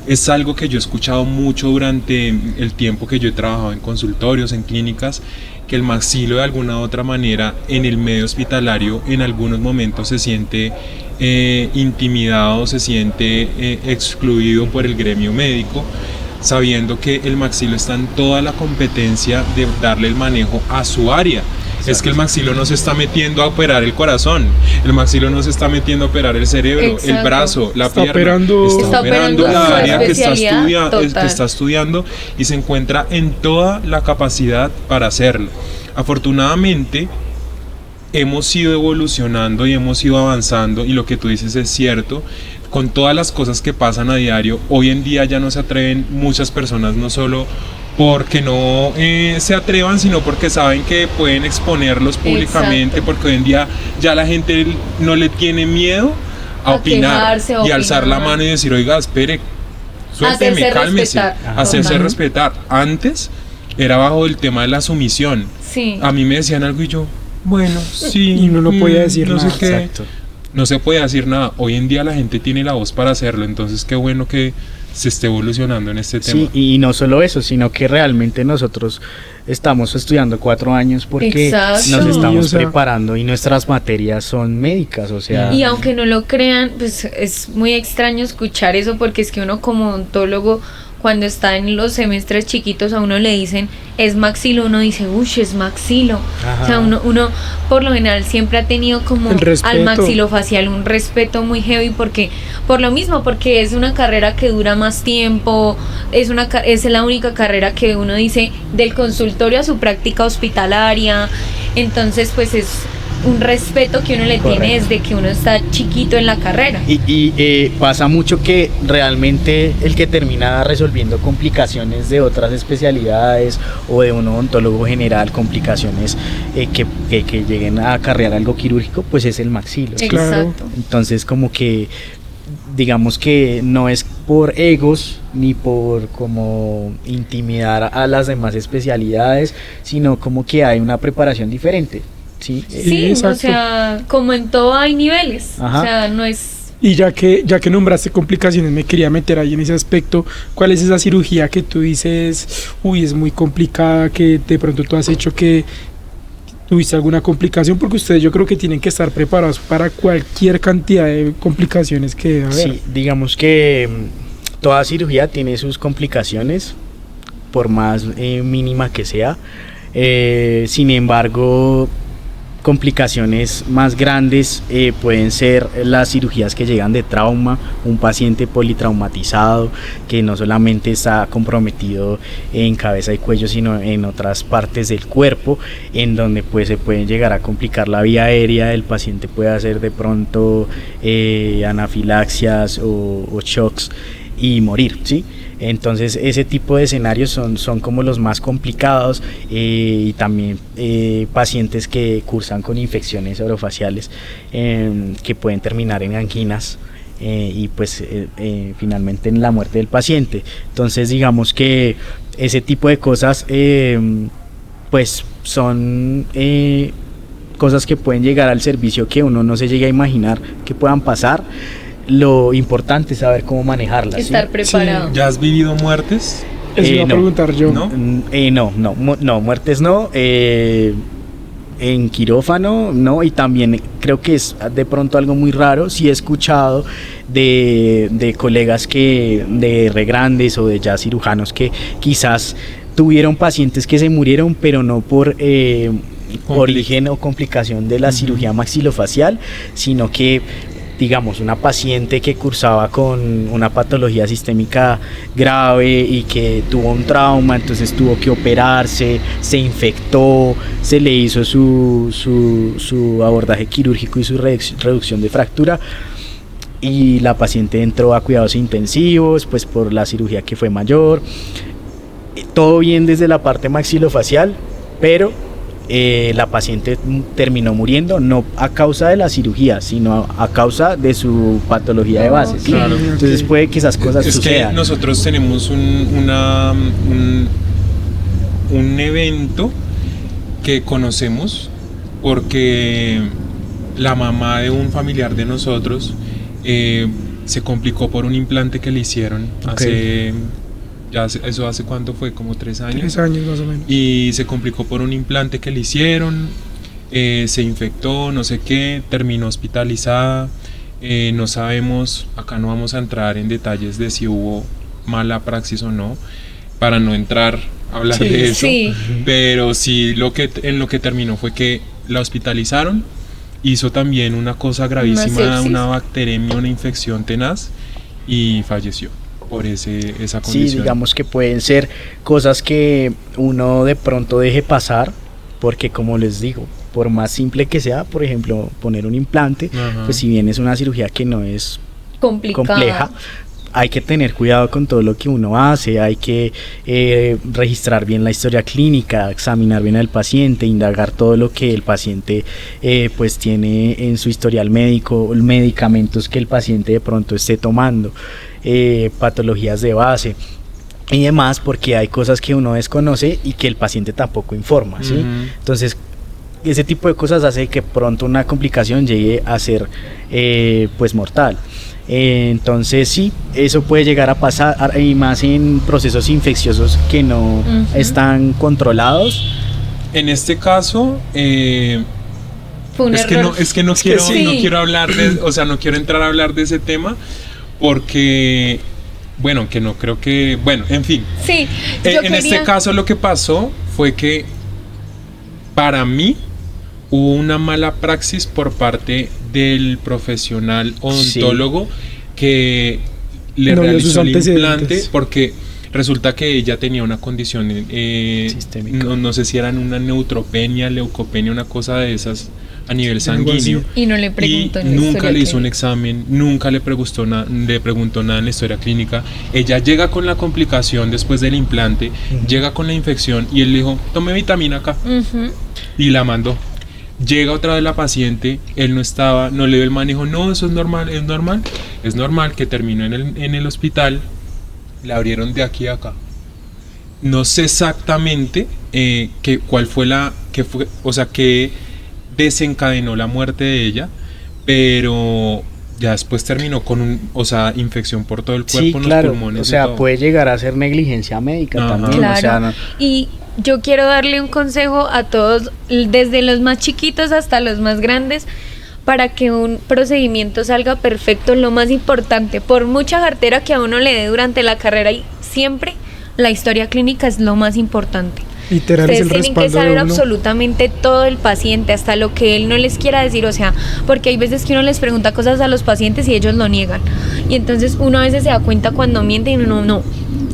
es algo que yo he escuchado mucho durante el tiempo que yo he trabajado en consultorios, en clínicas, que el maxilo de alguna u otra manera en el medio hospitalario en algunos momentos se siente intimidado, se siente excluido por el gremio médico, sabiendo que el maxilo está en toda la competencia de darle el manejo a su área. Exacto. Es que el maxilo no se está metiendo a operar el corazón, el maxilo no se está metiendo a operar el cerebro, exacto, el brazo, la pierna, está operando la área que está estudiando y se encuentra en toda la capacidad para hacerlo. Afortunadamente hemos ido evolucionando y hemos ido avanzando, y lo que tú dices es cierto. Con todas las cosas que pasan a diario, hoy en día ya no se atreven muchas personas, no solo porque no se atrevan, sino porque saben que pueden exponerlos públicamente. Exacto. Porque hoy en día ya la gente no le tiene miedo a opinar y alzar la mano y decir, oiga, espere, suélteme, cálmese, hacerse respetar. Antes era bajo el tema de la sumisión. Sí. A mí me decían algo y yo, bueno, sí. Y uno no podía decir no nada. Sé qué. Exacto. No se puede decir nada. Hoy en día la gente tiene la voz para hacerlo, entonces qué bueno que se esté evolucionando en este tema. Sí, y no solo eso, sino que realmente nosotros estamos estudiando 4 años porque exacto, nos estamos preparando y nuestras materias son médicas, o sea... Y aunque no lo crean, pues es muy extraño escuchar eso, porque es que uno como odontólogo, cuando está en los semestres chiquitos, a uno le dicen es maxilo, uno dice, uy, es maxilo. Ajá. O sea, uno por lo general siempre ha tenido como al maxilofacial un respeto muy heavy, porque por lo mismo, porque es una carrera que dura más tiempo, es la única carrera que uno dice del consultorio a su práctica hospitalaria. Entonces pues es un respeto que uno le tiene desde que uno está chiquito en la carrera. Y pasa mucho que realmente el que termina resolviendo complicaciones de otras especialidades o de un odontólogo general, complicaciones que lleguen a acarrear algo quirúrgico, pues es el maxilo. Exacto. Entonces como que digamos que no es por egos ni por como intimidar a las demás especialidades, sino como que hay una preparación diferente. Sí, o sea, como en todo hay niveles. Ajá. O sea, no es... Y ya que nombraste complicaciones, me quería meter ahí en ese aspecto. ¿Cuál es esa cirugía que tú dices, uy, es muy complicada, que de pronto tú has hecho que tuviste alguna complicación? Porque ustedes yo creo que tienen que estar preparados para cualquier cantidad de complicaciones que debe haber. Sí, digamos que toda cirugía tiene sus complicaciones, por más mínima que sea. Sin embargo, complicaciones más grandes pueden ser las cirugías que llegan de trauma, un paciente politraumatizado que no solamente está comprometido en cabeza y cuello, sino en otras partes del cuerpo, en donde pues se pueden llegar a complicar la vía aérea, el paciente puede hacer de pronto anafilaxias o shocks y morir, ¿sí? Entonces ese tipo de escenarios son como los más complicados, y también pacientes que cursan con infecciones orofaciales que pueden terminar en anginas y pues finalmente en la muerte del paciente. Entonces digamos que ese tipo de cosas pues son cosas que pueden llegar al servicio que uno no se llega a imaginar que puedan pasar. Lo importante es saber cómo manejarlas. Estar preparado. Sí. ¿Ya has vivido muertes? Eso iba a preguntar yo. No, muertes no. En quirófano no, y también creo que es de pronto algo muy raro. Sí he escuchado de colegas de regrandes o de ya cirujanos que quizás tuvieron pacientes que se murieron, pero no por origen o complicación de la cirugía maxilofacial, sino que digamos una paciente que cursaba con una patología sistémica grave y que tuvo un trauma, entonces tuvo que operarse, se infectó, se le hizo su abordaje quirúrgico y su reducción de fractura, y la paciente entró a cuidados intensivos pues por la cirugía que fue mayor. Todo bien desde la parte maxilofacial, pero la paciente terminó muriendo no a causa de la cirugía, sino a causa de su patología de base, ¿sí? Claro. Entonces puede que esas cosas sucedan. Que nosotros tenemos un evento que conocemos porque la mamá de un familiar de nosotros se complicó por un implante que le hicieron eso hace cuánto fue, como 3 años. 3 años más o menos. Y se complicó por un implante que le hicieron, se infectó, no sé qué, terminó hospitalizada. No sabemos, acá no vamos a entrar en detalles de si hubo mala praxis o no, para no entrar a hablar de eso, pero sí en lo que terminó fue que la hospitalizaron, hizo también una cosa gravísima, una bacteremia, una infección tenaz, y falleció por esa condición. Sí, digamos que pueden ser cosas que uno de pronto deje pasar, porque como les digo, por más simple que sea, por ejemplo, poner un implante, pues si bien es una cirugía que no es compleja, hay que tener cuidado con todo lo que uno hace, hay que registrar bien la historia clínica, examinar bien al paciente, indagar todo lo que el paciente pues tiene en su historial médico, medicamentos que el paciente de pronto esté tomando, patologías de base y demás, porque hay cosas que uno desconoce y que el paciente tampoco informa, ¿sí? Entonces, ese tipo de cosas hace que pronto una complicación llegue a ser pues mortal. Entonces sí, eso puede llegar a pasar, y más en procesos infecciosos que no están controlados. En este caso, no quiero hablar no quiero entrar a hablar de ese tema, porque que no creo que, en fin. Sí, este caso lo que pasó fue que para mí hubo una mala praxis por parte del profesional odontólogo que le realizó el implante, porque resulta que ella tenía una condición no sé si era una neutropenia, leucopenia, una cosa de esas a nivel sanguíneo, y no le preguntó, nunca le hizo un examen, nunca le preguntó nada en la historia clínica. Ella llega con la complicación después del implante, llega con la infección, y él le dijo, tome vitamina K, y la mandó. Llega otra vez la paciente, él no estaba, no le dio el manejo, no, eso es normal que terminó en el hospital, le abrieron de aquí a acá. No sé exactamente cuál fue que desencadenó la muerte de ella, pero ya después terminó con infección por todo el cuerpo, en los pulmones. Puede llegar a ser negligencia médica también. Claro. Y yo quiero darle un consejo a todos, desde los más chiquitos hasta los más grandes, para que un procedimiento salga perfecto. Lo más importante, por mucha jartera que a uno le dé durante la carrera, y siempre la historia clínica es lo más importante. Ustedes tienen que saber absolutamente todo el paciente, hasta lo que él no les quiera decir, porque hay veces que uno les pregunta cosas a los pacientes y ellos lo niegan, y entonces uno a veces se da cuenta cuando miente, y uno no,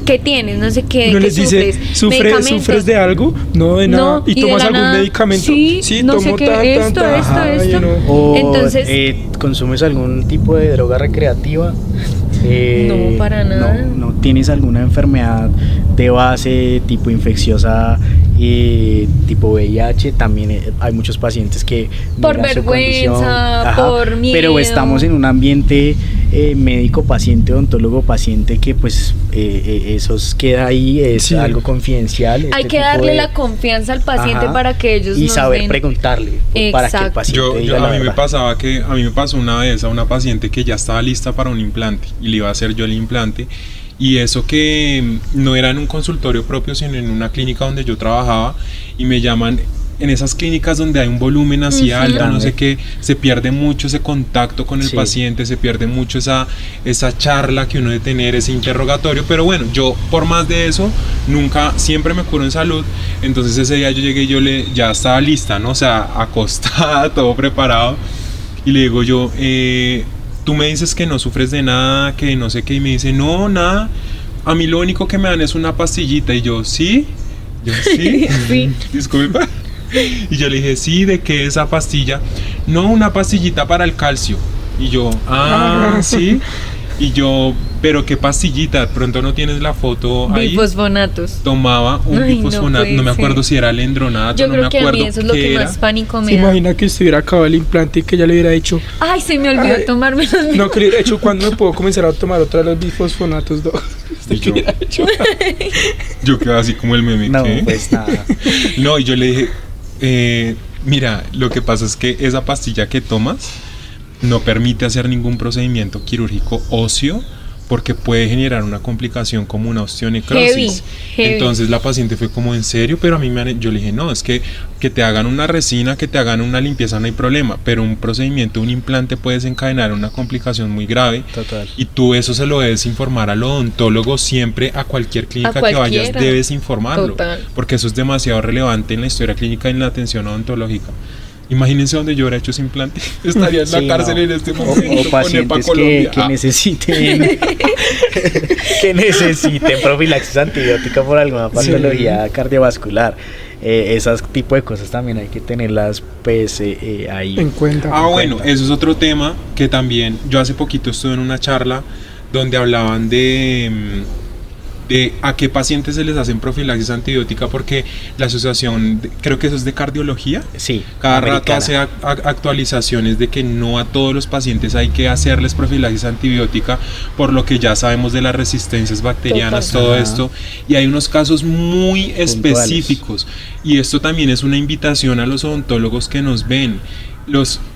¿qué tienes? No sé qué. No les dice, ¿sufres de algo? No, de nada. ¿Y tomas algún medicamento? Sí, no tomo esto. Entonces, ¿consumes algún tipo de droga recreativa? No, para nada. No tienes alguna enfermedad de base tipo infecciosa, tipo VIH. También hay muchos pacientes que por vergüenza, por miedo, pero estamos en un ambiente médico paciente, odontólogo paciente, que pues eso queda ahí, es algo confidencial. Hay que darle la confianza al paciente para que ellos y saber preguntarle para que el paciente diga a mí me pasó una vez a una paciente que ya estaba lista para un implante y le iba a hacer yo el implante, y eso que no era en un consultorio propio, sino en una clínica donde yo trabajaba, y me llaman. En esas clínicas donde hay un volumen así alto, no sé qué, se pierde mucho ese contacto con el paciente, se pierde mucho esa charla que uno debe tener, ese interrogatorio. Pero bueno, yo por más de eso, siempre me curo en salud. Entonces ese día yo llegué y ya estaba lista, ¿no? Acostada, todo preparado. Y le digo yo, tú me dices que no sufres de nada, que no sé qué. Y me dice, no, nada, a mí lo único que me dan es una pastillita. Y yo, ¿sí? Sí. Disculpa. Y yo le dije, sí, ¿de qué esa pastilla? No, una pastillita para el calcio. Y yo, sí. Y yo, ¿pero qué pastillita? De pronto no tienes la foto ahí. Bifosfonatos. Tomaba un bifosfonato, no me acuerdo si era alendronato, yo creo que a mí eso es lo que más pánico me da. ¿Se imagina que estuviera acabado el implante y que ya le hubiera dicho? Ay, se me olvidó tomarme los No, que le hubiera dicho, ¿cuándo me puedo comenzar a tomar otra de los bifosfonatos? Yo quedé así como el meme. No, pues nada. No, y yo le dije, mira, lo que pasa es que esa pastilla que tomas no permite hacer ningún procedimiento quirúrgico óseo porque puede generar una complicación como una osteonecrosis. Heavy. Entonces la paciente fue como, ¿en serio? Pero a mí yo le dije, no, es que te hagan una resina, que te hagan una limpieza no hay problema, pero un procedimiento, un implante puede desencadenar una complicación muy grave. Total. Y tú eso se lo debes informar al odontólogo siempre, a cualquier clínica que vayas debes informarlo. Total. Porque eso es demasiado relevante en la historia clínica y en la atención odontológica. Imagínense donde yo hubiera hecho ese implante. Estaría en la cárcel en este momento. O pacientes que necesiten que necesiten profilaxis antibiótica por alguna patología cardiovascular. Esas tipo de cosas también hay que tenerlas pues ahí en cuenta. Bueno, eso es otro tema que también yo hace poquito estuve en una charla donde hablaban de a qué pacientes se les hacen profilaxis antibiótica, porque la asociación, creo que eso es de cardiología, sí, cada rato hace actualizaciones de que no a todos los pacientes hay que hacerles profilaxis antibiótica, por lo que ya sabemos de las resistencias bacterianas, todo esto, y hay unos casos muy específicos, y esto también es una invitación a los odontólogos que nos ven.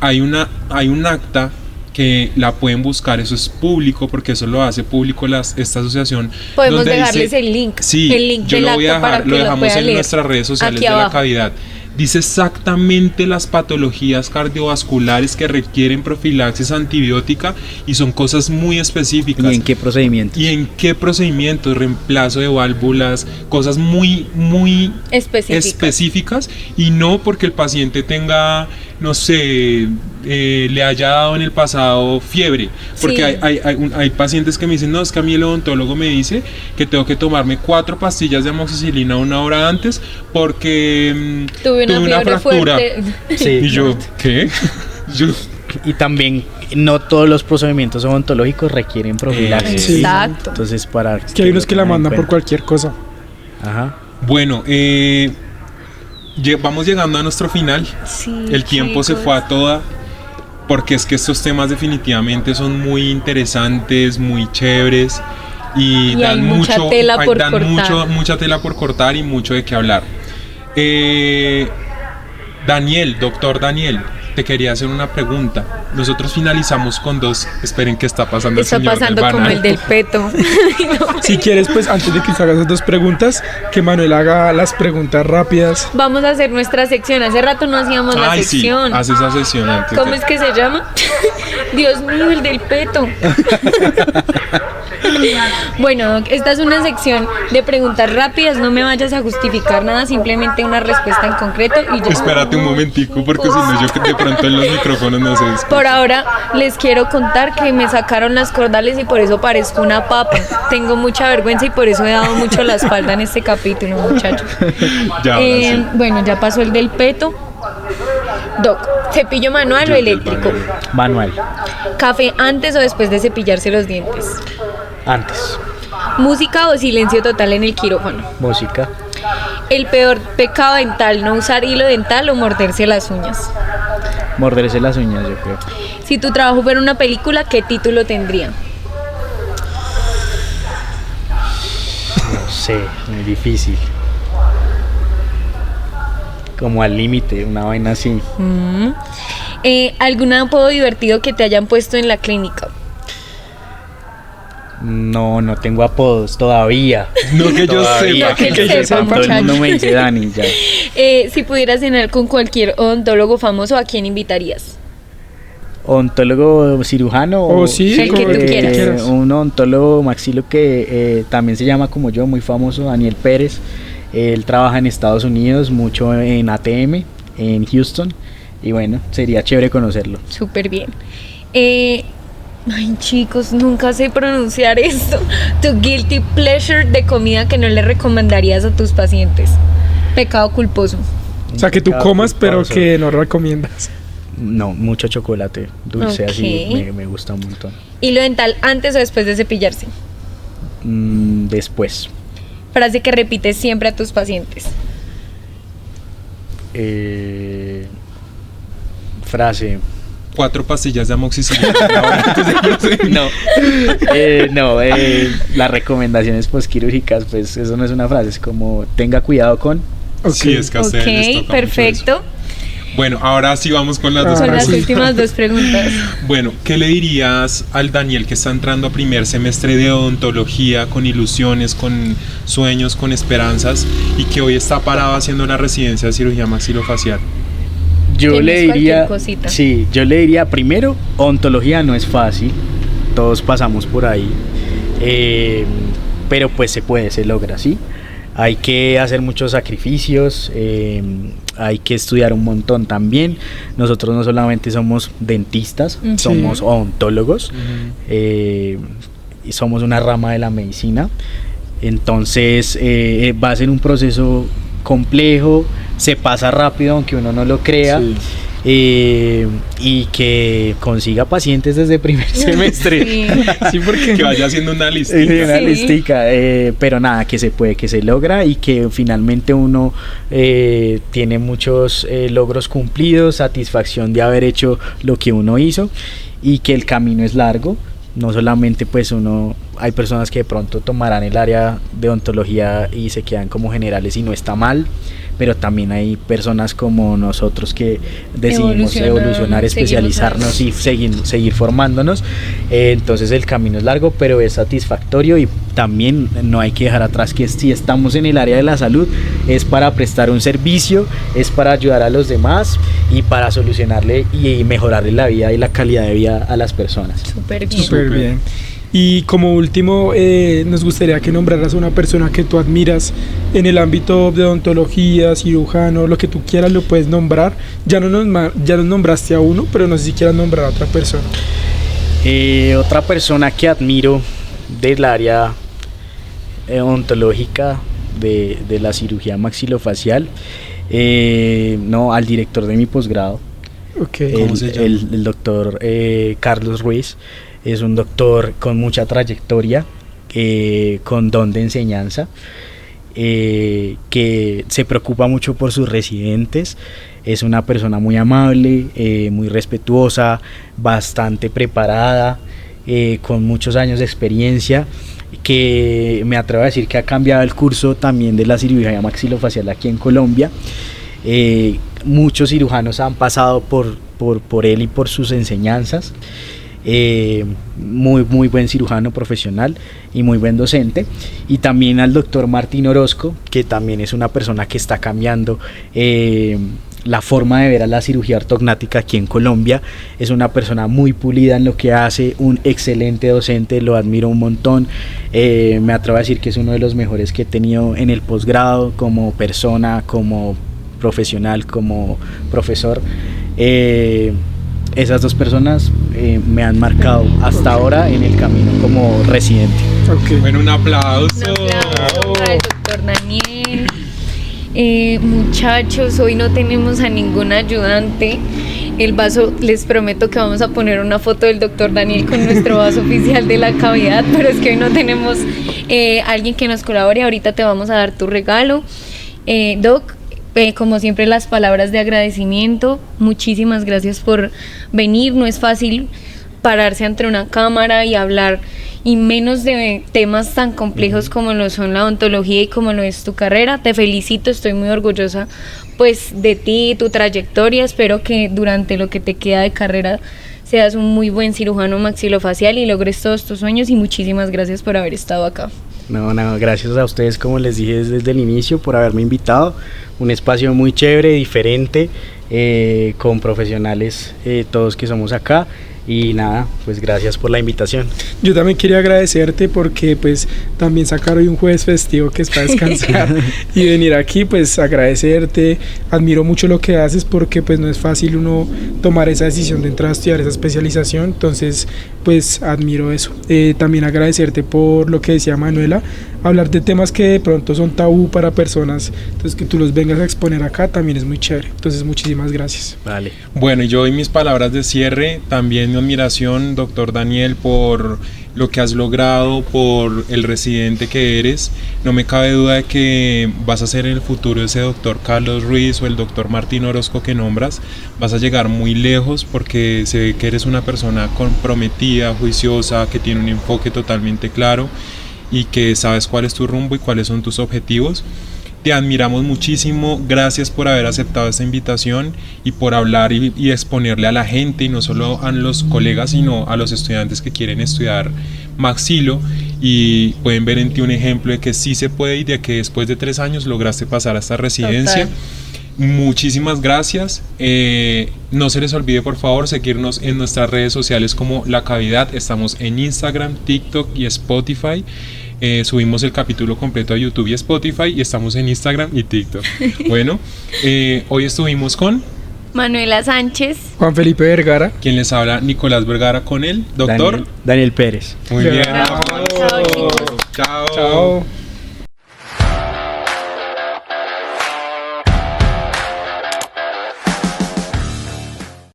Hay un acta que la pueden buscar, eso es público porque eso lo hace público esta asociación. Podemos dejarles el link. Sí, el link yo del lo voy a acta dejar, para que lo dejamos en leer. nuestras redes sociales Aquí de abajo. La Cavidad. Dice exactamente las patologías cardiovasculares que requieren profilaxis antibiótica y son cosas muy específicas. ¿Y en qué procedimientos? Reemplazo de válvulas, cosas muy específicas, y no porque el paciente tenga, no sé, le haya dado en el pasado fiebre, porque hay pacientes que me dicen, no, es que a mí el odontólogo me dice que tengo que tomarme 4 pastillas de amoxicilina 1 hora antes porque tuve una fractura. Sí. Y yo, ¿qué? Y también no todos los procedimientos odontológicos requieren profilaxis. Sí. Exacto. Entonces para que hay unos que la mandan por cualquier cosa. Ajá. Bueno, vamos llegando a nuestro final. Sí, el tiempo se fue a toda, porque es que estos temas definitivamente son muy interesantes, muy chéveres y dan mucha tela por cortar y mucho de qué hablar. Doctor Daniel, te quería hacer una pregunta. Nosotros finalizamos con 2. Esperen, ¿qué está pasando? Está pasando como el del peto. Si quieres, pues antes de que usted haga esas 2 preguntas, que Manuel haga las preguntas rápidas. Vamos a hacer nuestra sección. Hace rato no hacíamos la sección. Sí, hace esa sección antes. ¿Cómo es que se llama? Dios mío, el del peto. Bueno, esta es una sección de preguntas rápidas. No me vayas a justificar nada, simplemente una respuesta en concreto y ya. Espérate un momentico, porque si no, yo de pronto en los micrófonos no sé. Por ahora les quiero contar que me sacaron las cordales y por eso parezco una papa. Tengo mucha vergüenza y por eso he dado mucho la espalda en este capítulo, muchachos. Bueno, ya pasó el del peto. Doc, ¿cepillo manual o eléctrico? Manual. ¿Café antes o después de cepillarse los dientes? Antes. ¿Música o silencio total en el quirófano? Música. ¿El peor pecado dental, no usar hilo dental o morderse las uñas? Morderse las uñas, yo creo. Si tu trabajo fuera una película, ¿qué título tendría? No sé, muy difícil. Como Al Límite, una vaina así. ¿Algún apodo divertido que te hayan puesto en la clínica? No tengo apodos todavía. No que yo sepa. Todo el mundo me dice Dani ya. Si pudieras cenar con cualquier odontólogo famoso, ¿a quién invitarías? ¿Odontólogo cirujano? O sí, el que tú quieras. Un odontólogo maxilo que también se llama como yo, muy famoso, Daniel Pérez. Él trabaja en Estados Unidos, mucho en ATM, en Houston. Y bueno, sería chévere conocerlo. Súper bien. Ay, chicos, nunca sé pronunciar esto. Tu guilty pleasure de comida que no le recomendarías a tus pacientes. Pecado culposo. O sea, que tú comas, pero que no recomiendas. No, mucho chocolate dulce, así me gusta un montón. ¿Hilo dental antes o después de cepillarse? Después. Frase que repites siempre a tus pacientes. Frase. 4 pastillas de amoxicilina. Las recomendaciones postquirúrgicas, pues eso no es una frase, es como tenga cuidado con. Sí, es que Ok, perfecto. Bueno, ahora sí vamos con las dos Con las preguntas. últimas 2 preguntas. Bueno, ¿qué le dirías al Daniel que está entrando a primer semestre de odontología con ilusiones, con sueños, con esperanzas y que hoy está parado haciendo la residencia de cirugía maxilofacial? Yo le diría, cosita. sí, yo le diría primero, odontología no es fácil, todos pasamos por ahí, pero pues se puede, se logra, ¿sí? Hay que hacer muchos sacrificios, hay que estudiar un montón también. Nosotros no solamente somos dentistas, Sí. somos odontólogos, y somos una rama de la medicina. Entonces va a ser un proceso complejo, se pasa rápido aunque uno no lo crea. Sí. Y que consiga pacientes desde primer semestre. Sí. Sí, porque Que vaya haciendo una lista. Sí, una Sí. listica, pero nada, que se puede, que se logra y que finalmente uno tiene muchos logros cumplidos, satisfacción de haber hecho lo que uno hizo y que el camino es largo. No solamente pues hay personas que de pronto tomarán el área de odontología y se quedan como generales y no está mal, pero también hay personas como nosotros que decidimos evolucionar, especializarnos y seguir formándonos. Entonces el camino es largo, pero es satisfactorio y también no hay que dejar atrás que si estamos en el área de la salud es para prestar un servicio, es para ayudar a los demás y para solucionarle y mejorarle la vida y la calidad de vida a las personas. Súper bien. súper bien. Y como último, nos gustaría que nombraras a una persona que tú admiras en el ámbito de odontología, cirujano, lo que tú quieras lo puedes nombrar. Ya nos nombraste a uno, pero no sé si quieras nombrar a otra persona. Otra persona que admiro del área odontológica de la cirugía maxilofacial, al director de mi posgrado, Okay. ¿Cómo se llama? el doctor Carlos Ruiz. Es un doctor con mucha trayectoria, con don de enseñanza, que se preocupa mucho por sus residentes. Es una persona muy amable, muy respetuosa, bastante preparada, con muchos años de experiencia, que me atrevo a decir que ha cambiado el curso también de la cirugía maxilofacial aquí en Colombia. Muchos cirujanos han pasado por él y por sus enseñanzas. Muy buen cirujano profesional y muy buen docente. Y también al doctor Martín Orozco, que también es una persona que está cambiando la forma de ver a la cirugía ortognática aquí en Colombia. Es una persona muy pulida en lo que hace, un excelente docente, lo admiro un montón. Me atrevo a decir que es uno de los mejores que he tenido en el posgrado, como persona, como profesional, como profesor. Esas dos personas me han marcado hasta ahora en el camino como residente. Okay. Bueno, un aplauso. Un aplauso para el doctor Daniel. Muchachos, hoy no tenemos a ningún ayudante. El vaso, les prometo que vamos a poner una foto del doctor Daniel con nuestro vaso oficial de la cavidad, pero es que hoy no tenemos alguien que nos colabore. Ahorita te vamos a dar tu regalo. Doc, como siempre, las palabras de agradecimiento. Muchísimas gracias por venir. No es fácil pararse ante una cámara y hablar, y menos de temas tan complejos como lo son la odontología y como lo es tu carrera. Te felicito, estoy muy orgullosa pues de ti y tu trayectoria. Espero que durante lo que te queda de carrera seas un muy buen cirujano maxilofacial y logres todos tus sueños, y muchísimas gracias por haber estado acá. No, gracias a ustedes, como les dije desde el inicio, por haberme invitado. Un espacio muy chévere, diferente, con profesionales todos que somos acá. Y nada, pues gracias por la invitación. Yo también quería agradecerte porque pues también sacar hoy un jueves festivo que es para descansar y venir aquí, pues agradecerte. Admiro mucho lo que haces porque pues no es fácil uno tomar esa decisión de entrar a estudiar esa especialización, entonces pues admiro eso. También agradecerte por lo que decía Manuela, hablar de temas que de pronto son tabú para personas, entonces que tú los vengas a exponer acá también es muy chévere, entonces muchísimas gracias. Vale. Bueno, y yo doy mis palabras de cierre. También mi admiración, doctor Daniel, por lo que has logrado, por el residente que eres. No me cabe duda de que vas a ser en el futuro ese doctor Carlos Ruiz o el doctor Martín Orozco que nombras. Vas a llegar muy lejos porque se ve que eres una persona comprometida, juiciosa, que tiene un enfoque totalmente claro y que sabes cuál es tu rumbo y cuáles son tus objetivos. Te admiramos muchísimo, gracias por haber aceptado esta invitación y por hablar y exponerle a la gente, y no solo a los colegas, sino a los estudiantes que quieren estudiar Maxilo, y pueden ver en ti un ejemplo de que sí se puede y de que después de 3 años lograste pasar a esta residencia. Total. Muchísimas gracias. No se les olvide por favor seguirnos en nuestras redes sociales como La Cavidad. Estamos en Instagram, TikTok y Spotify. Subimos el capítulo completo a YouTube y Spotify, y estamos en Instagram y TikTok. Bueno, hoy estuvimos con Manuela Sánchez, Juan Felipe Vergara, quien les habla, Nicolás Vergara, con el doctor Daniel Pérez. Muy bien. Chao, chicos. Chao. Chao.